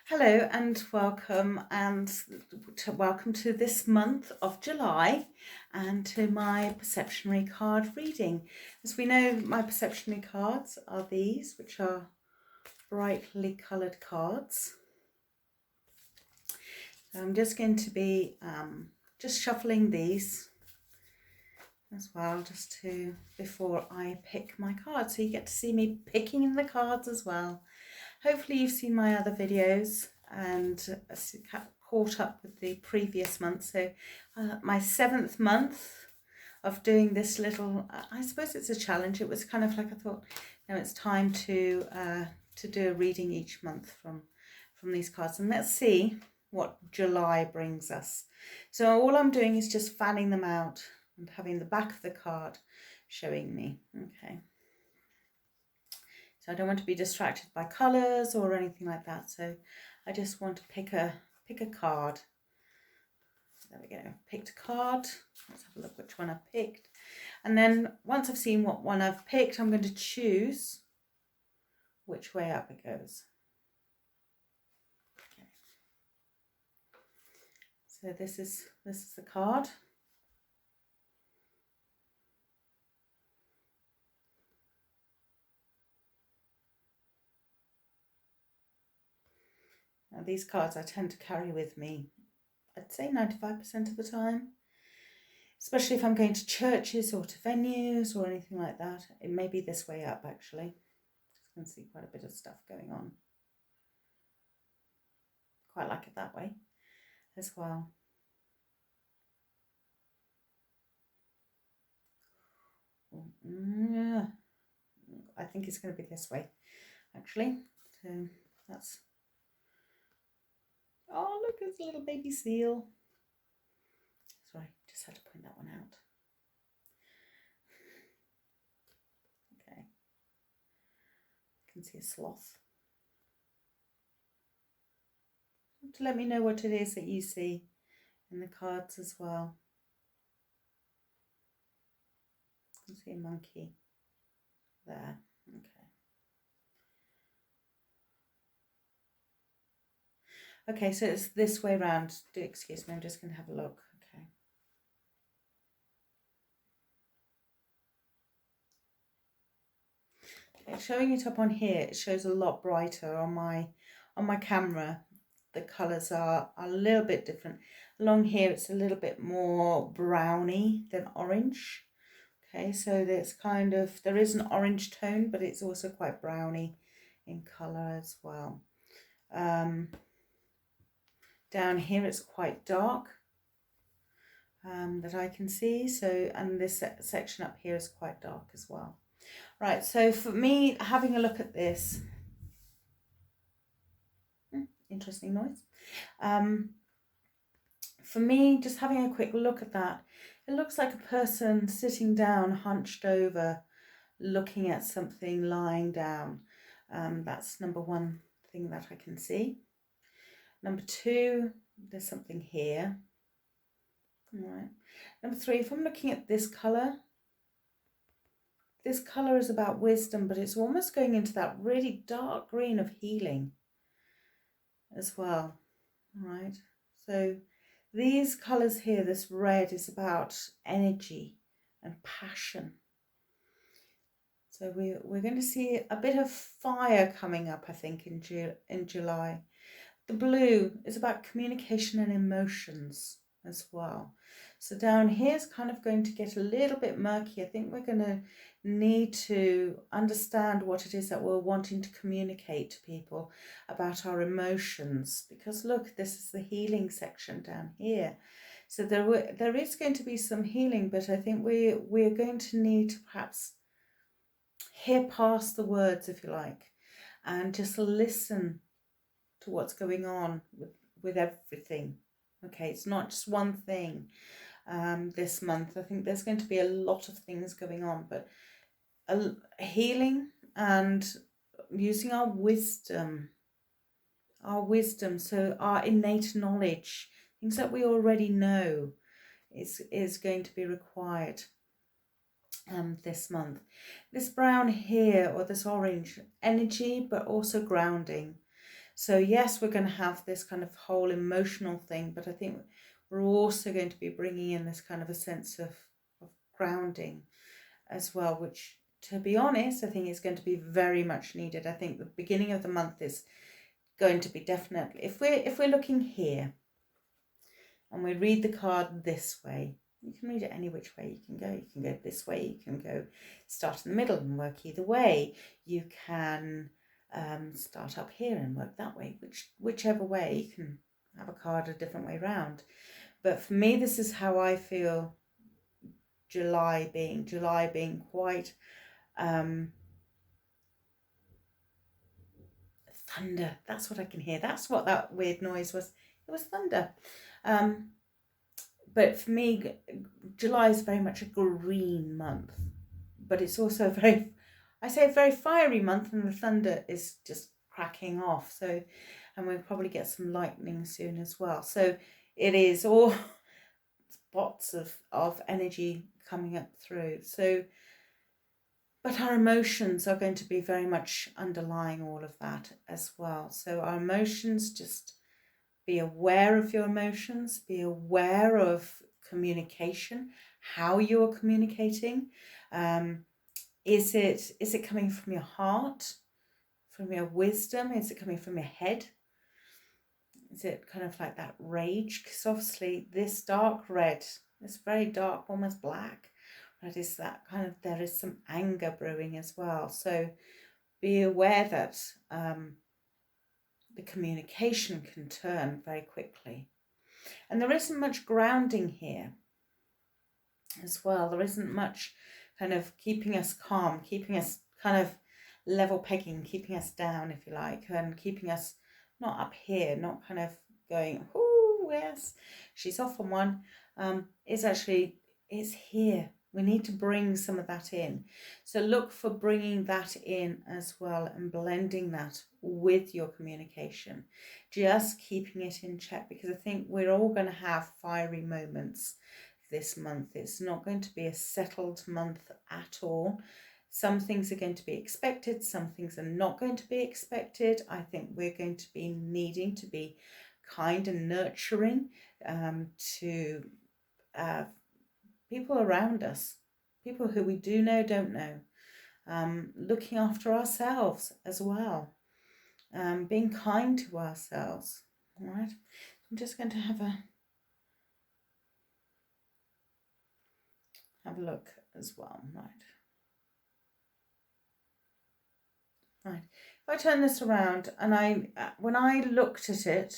Hello and welcome to this month of July and to my Perceptionary card reading. As we know, my Perceptionary cards are these, which are brightly coloured cards. So I'm just going to be just shuffling these as well, before I pick my cards, so you get to see me picking the cards as well. Hopefully you've seen my other videos and caught up with the previous month. So my 7th month of doing this little, I suppose it's a challenge. It was kind of like I thought, no, it's time to do a reading each month from these cards. And let's see what July brings us. So all I'm doing is just fanning them out and having the back of the card showing me. Okay. So I don't want to be distracted by colours or anything like that. So I just want to pick a card. There we go. Picked a card. Let's have a look which one I've picked. And then once I've seen what one I've picked, I'm going to choose which way up it goes. Okay. So this is the card. Now these cards I tend to carry with me, I'd say 95% of the time, especially if I'm going to churches or to venues or anything like that. It may be this way up actually. Just can see quite a bit of stuff going on. Quite like it that way as well. Yeah, I think it's going to be this way actually. So that's, oh look, it's a little baby seal. Sorry, just had to point that one out. Okay, you can see a sloth. To let me know what it is that you see in the cards as well. You can see a monkey there. Okay, so it's this way round. Excuse me, I'm just going to have a look. Okay, showing it up on here, it shows a lot brighter on my camera. The colours are a little bit different. Along here, it's a little bit more browny than orange. Okay, so there's kind of, there is an orange tone, but it's also quite browny in colour as well. Down here it's quite dark that I can see. So, and this section up here is quite dark as well. Right, so for me, having a look at this, interesting noise. For me, just having a quick look at that, it looks like a person sitting down, hunched over, looking at something, lying down. That's number one thing that I can see. Number two, there's something here. All right. Number three, if I'm looking at this colour is about wisdom, but it's almost going into that really dark green of healing as well. All right. So these colours here, this red is about energy and passion. So we're going to see a bit of fire coming up, I think, in July. The blue is about communication and emotions as well. So down here is kind of going to get a little bit murky. I think we're going to need to understand what it is that we're wanting to communicate to people about our emotions. Because look, this is the healing section down here. So there is going to be some healing, but I think we're going to need to perhaps hear past the words, if you like, and just listen to what's going on with everything. Okay, it's not just one thing this month. I think there's going to be a lot of things going on, but healing and using our wisdom, so our innate knowledge, things that we already know is going to be required this month. This brown here, or this orange, energy, but also grounding. So yes, we're going to have this kind of whole emotional thing, but I think we're also going to be bringing in this kind of a sense of grounding as well, which, to be honest, I think is going to be very much needed. I think the beginning of the month is going to be definitely, if we're looking here and we read the card this way, you can read it any which way you can go. You can go this way, you can go start in the middle and work either way. You can start up here and work that way, whichever way. You can have a card a different way round. But for me, this is how I feel July being quite thunder. That's what I can hear. That's what that weird noise was. It was thunder. But for me, July is very much a green month, but it's also a very fiery month, and the thunder is just cracking off. So, and we'll probably get some lightning soon as well. So it is all spots of energy coming up through. So, but our emotions are going to be very much underlying all of that as well. So our emotions, just be aware of your emotions, be aware of communication, how you're communicating. Is it coming from your heart, from your wisdom? Is it coming from your head? Is it kind of like that rage? Because obviously this dark red, this very dark, almost black, that is that kind of, there is some anger brewing as well. So be aware that the communication can turn very quickly. And there isn't much grounding here as well. There isn't much kind of keeping us calm, keeping us kind of level pegging, keeping us down, if you like, and keeping us not up here, not kind of going, oh, yes, she's off on one. It's here. We need to bring some of that in. So look for bringing that in as well and blending that with your communication. Just keeping it in check, because I think we're all going to have fiery moments this month. It's not going to be a settled month at all. Some things are going to be expected, some things are not going to be expected. I think we're going to be needing to be kind and nurturing to people around us, people who we do know, don't know, looking after ourselves as well, being kind to ourselves. All right, I'm just going to have a look as well. Right, if I turn this around, and when I looked at it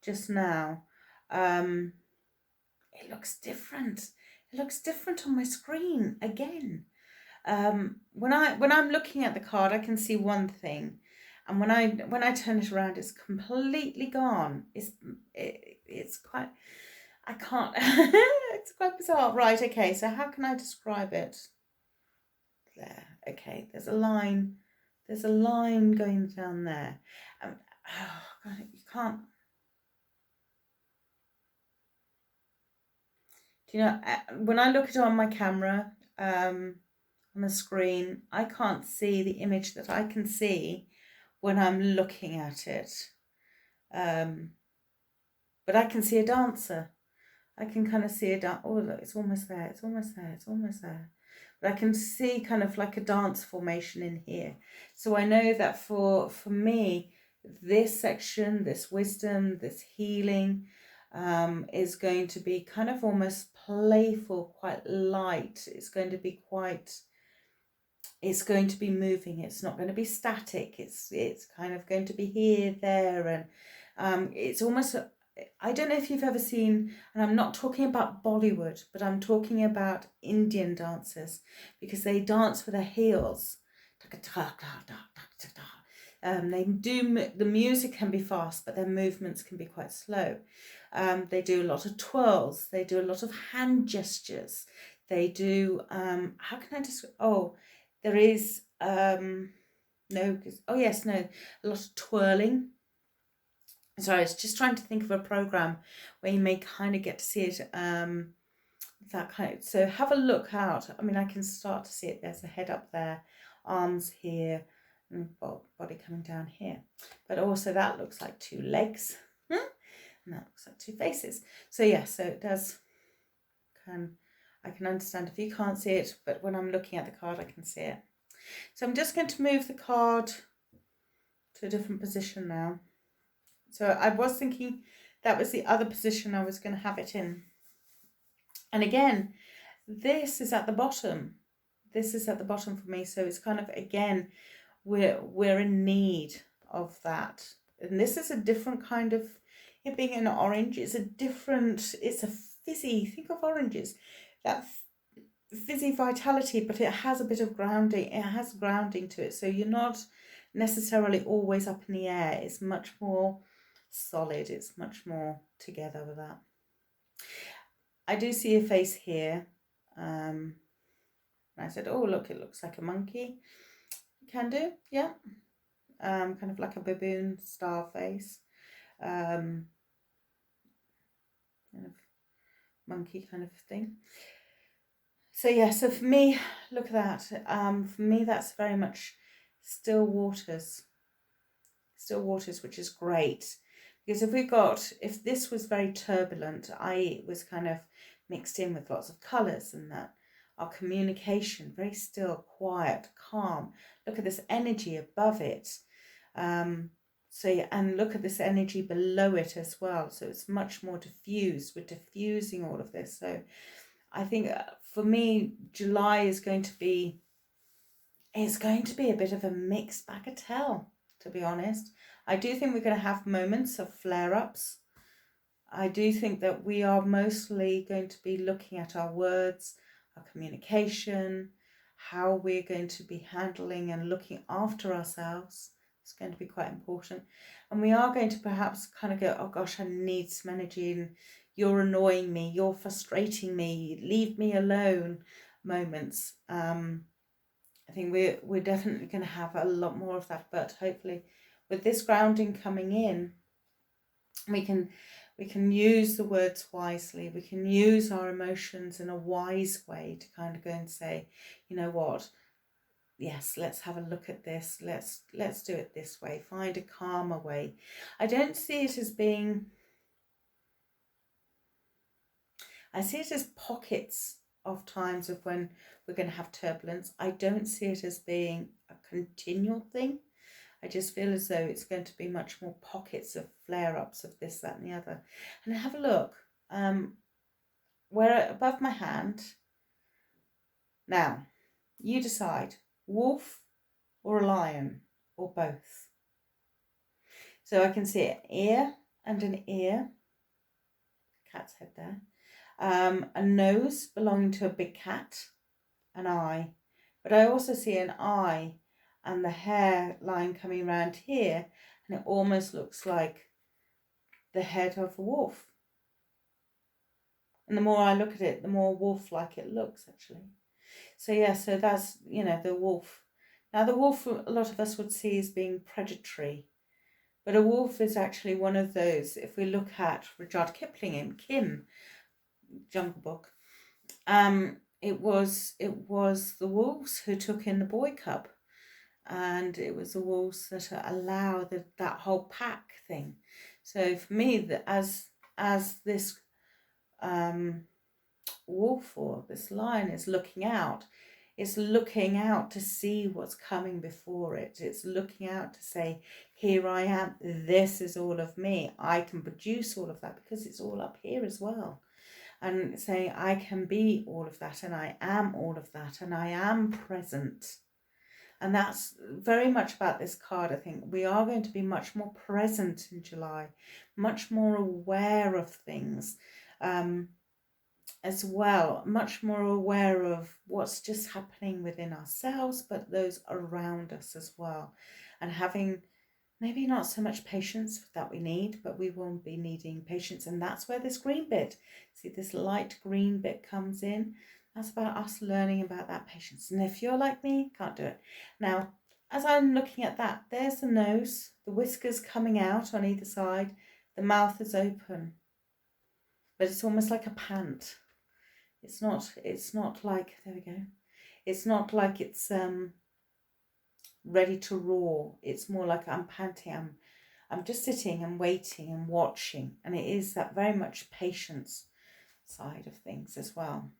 just now, it looks different. It looks different on my screen again. When I'm looking at the card, I can see one thing, and when I turn it around, it's completely gone. It's quite, I can't. It's quite bizarre. Right. Okay. So how can I describe it? There. Okay. There's a line. There's a line going down there. Oh God, you can't. Do you know, when I look at it on my camera, on the screen, I can't see the image that I can see when I'm looking at it. But I can see a dancer. I can kind of see a dance. Oh, look, it's almost there. It's almost there. It's almost there. But I can see kind of like a dance formation in here. So I know that for me, this section, this wisdom, this healing, is going to be kind of almost playful, quite light. It's going to be moving. It's not going to be static. It's kind of going to be here, there, and it's almost, I don't know if you've ever seen, and I'm not talking about Bollywood, but I'm talking about Indian dancers, because they dance with their heels. The music can be fast, but their movements can be quite slow. They do a lot of twirls. They do a lot of hand gestures. They do, how can I describe? Oh, there is, a lot of twirling. Sorry, I was just trying to think of a program where you may kind of get to see it, that kind of, so have a look out. I mean, I can start to see it. There's a head up there, arms here, and body coming down here. But also that looks like two legs, and that looks like two faces. So yeah, so it does I can understand if you can't see it, but when I'm looking at the card, I can see it. So I'm just going to move the card to a different position now. So I was thinking that was the other position I was going to have it in. And again, this is at the bottom. This is at the bottom for me. So it's kind of, again, we're in need of that. And this is a different kind of, it being an orange, it's a fizzy, think of oranges, that fizzy vitality, but it has a bit of grounding. It has grounding to it. So you're not necessarily always up in the air. It's much more solid. It's much more together with that. I do see a face here. I said, oh, look, it looks like a monkey. Can do, yeah. Kind of like a baboon star face. Kind of monkey kind of thing. So yeah, so for me, look at that. For me, that's very much still waters, which is great. Because if this was very turbulent, i.e. it was kind of mixed in with lots of colours, and that our communication, very still, quiet, calm. Look at this energy above it. So yeah, and look at this energy below it as well. So it's much more diffused. We're diffusing all of this. So I think for me, July is going to be, it's going to be a bit of a mixed bagatelle, to be honest. I do think we're going to have moments of flare-ups. I do think that we are mostly going to be looking at our words, our communication, how we're going to be handling and looking after ourselves. It's going to be quite important. And we are going to perhaps kind of go, oh gosh, I need some energy, and you're annoying me, you're frustrating me, leave me alone moments. I think we're definitely going to have a lot more of that, but hopefully with this grounding coming in, we can use the words wisely. We can use our emotions in a wise way to kind of go and say, you know what, yes, let's have a look at this. Let's do it this way. Find a calmer way. I don't see it as being, I see it as pockets of times of when we're going to have turbulence. I don't see it as being a continual thing. I just feel as though it's going to be much more pockets of flare-ups of this, that and the other. And have a look. Where above my hand. Now, you decide, wolf or a lion or both. So I can see an ear and an ear. Cat's head there. A nose belonging to a big cat, an eye. But I also see an eye and the hairline coming around here, and it almost looks like the head of a wolf. And the more I look at it, the more wolf-like it looks, actually. So yeah, so that's, you know, the wolf. Now the wolf, a lot of us would see as being predatory. But a wolf is actually one of those, if we look at Rudyard Kipling in Kim, Jungle Book, it was the wolves who took in the boy cub. And it was the wolves that allow that whole pack thing. So for me, as this wolf or this lion is looking out, it's looking out to see what's coming before it. It's looking out to say, here I am, this is all of me. I can produce all of that because it's all up here as well. And saying I can be all of that, and I am all of that, and I am present. And that's very much about this card. I think we are going to be much more present in July, much more aware of things as well, much more aware of what's just happening within ourselves, but those around us as well. And having maybe not so much patience that we need, but we will be needing patience. And that's where this green bit, see this light green bit comes in. That's about us learning about that patience. And if you're like me, can't do it. Now, as I'm looking at that, there's the nose, the whiskers coming out on either side, the mouth is open, but it's almost like a pant. It's not like, there we go. It's not like it's ready to roar. It's more like I'm panting. I'm just sitting and waiting and watching. And it is that very much patience side of things as well.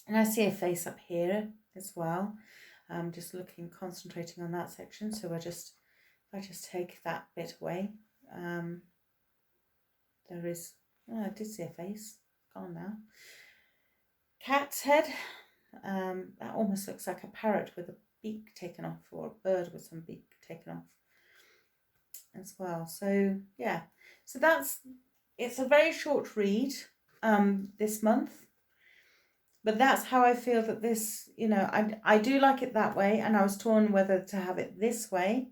And I see a face up here as well. I'm just looking, concentrating on that section. So if I just take that bit away, there is, oh, I did see a face, gone now. Cat's head, that almost looks like a parrot with a beak taken off, or a bird with some beak taken off as well. So yeah, so it's a very short read this month. But that's how I feel that this, I do like it that way. And I was torn whether to have it this way,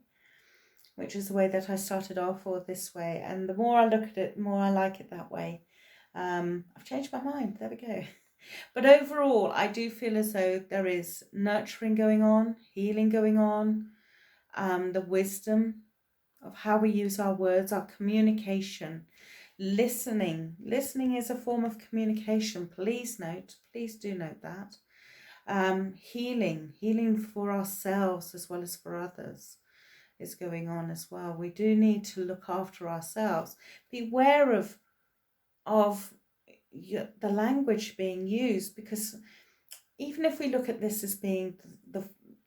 which is the way that I started off, or this way. And the more I look at it, the more I like it that way. I've changed my mind. There we go. But overall, I do feel as though there is nurturing going on, healing going on, the wisdom of how we use our words, our communication. Listening is a form of communication. Please do note that. Healing for ourselves as well as for others is going on as well. We do need to look after ourselves. Beware of the language being used, because even if we look at this as being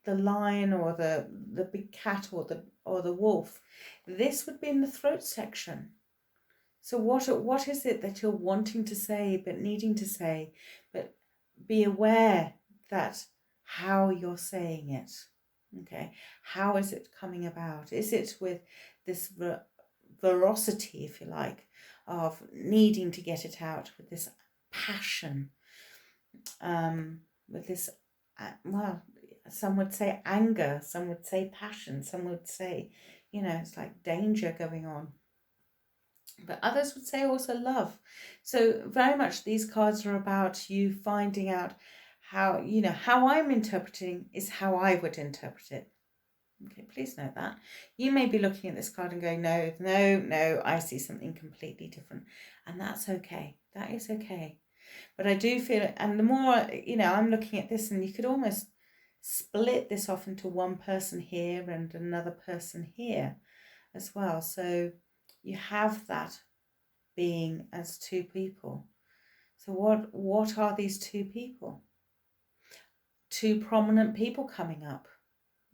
the lion or the big cat or the wolf, this would be in the throat section. So what is it that you're wanting to say but needing to say? But be aware that how you're saying it. Okay, how is it coming about? Is it with this ferocity, if you like, of needing to get it out, with this passion, with this, well, some would say anger, some would say passion, some would say, it's like danger going on. But others would say also love. So very much these cards are about you finding out how, how I'm interpreting is how I would interpret it. Okay, please note that. You may be looking at this card and going, no, I see something completely different. And that's okay. That is okay. But I do feel, and the more, I'm looking at this, and you could almost split this off into one person here and another person here as well. So you have that being as two people. So what are these two people? Two prominent people coming up.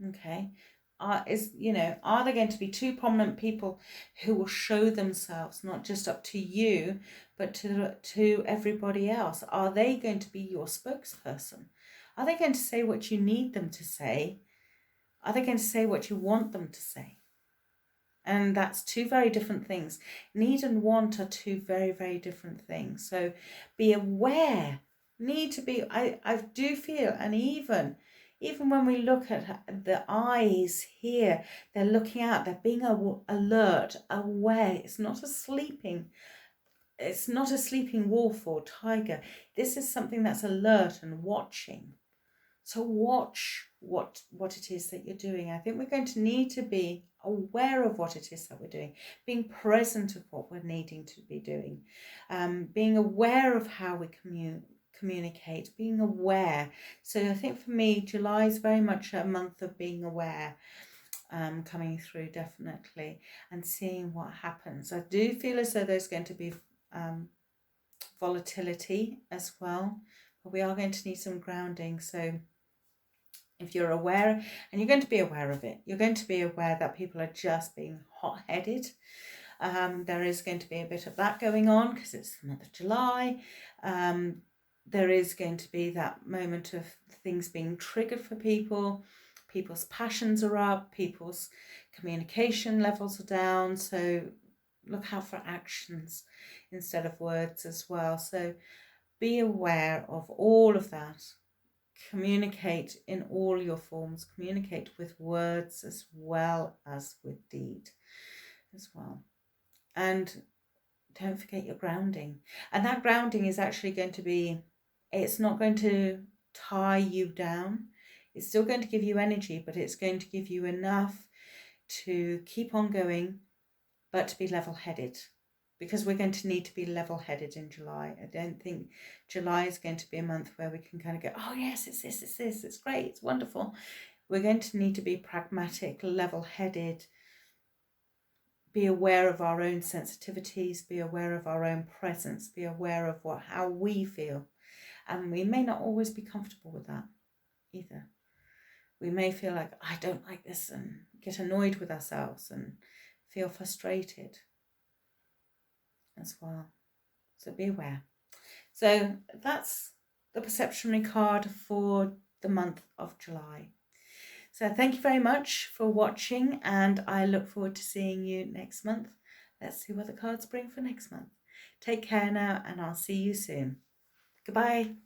Okay. Are there going to be two prominent people who will show themselves not just up to you, but to everybody else? Are they going to be your spokesperson? Are they going to say what you need them to say? Are they going to say what you want them to say? And that's two very different things. Need and want are two very, very different things. So be aware. Need to be, I do feel, and even when we look at the eyes here, they're looking out, they're being alert, aware. It's not a sleeping wolf or tiger. This is something that's alert and watching. So watch what it is that you're doing. I think we're going to need to be aware of what it is that we're doing, being present of what we're needing to be doing, being aware of how we communicate, being aware. So I think for me, July is very much a month of being aware, coming through definitely, and seeing what happens. I do feel as though there's going to be volatility as well, but we are going to need some grounding. So if you're aware, and you're going to be aware of it, you're going to be aware that people are just being hot-headed. There is going to be a bit of that going on because it's the month of July. There is going to be that moment of things being triggered for people. People's passions are up. People's communication levels are down. So look out for actions instead of words as well. So be aware of all of that. Communicate in all your forms. Communicate with words as well as with deed as well. And don't forget your grounding. And that grounding is actually going to be, it's not going to tie you down. It's still going to give you energy, but it's going to give you enough to keep on going, but to be level-headed. Because we're going to need to be level-headed in July. I don't think July is going to be a month where we can kind of go, oh yes, it's this, it's great, it's wonderful. We're going to need to be pragmatic, level-headed, be aware of our own sensitivities, be aware of our own presence, be aware of how we feel. And we may not always be comfortable with that either. We may feel like, I don't like this, and get annoyed with ourselves and feel frustrated as well. So be aware. So that's the perceptionary card for the month of July. So thank you very much for watching, and I look forward to seeing you next month. Let's see what the cards bring for next month. Take care now, and I'll see you soon. Goodbye.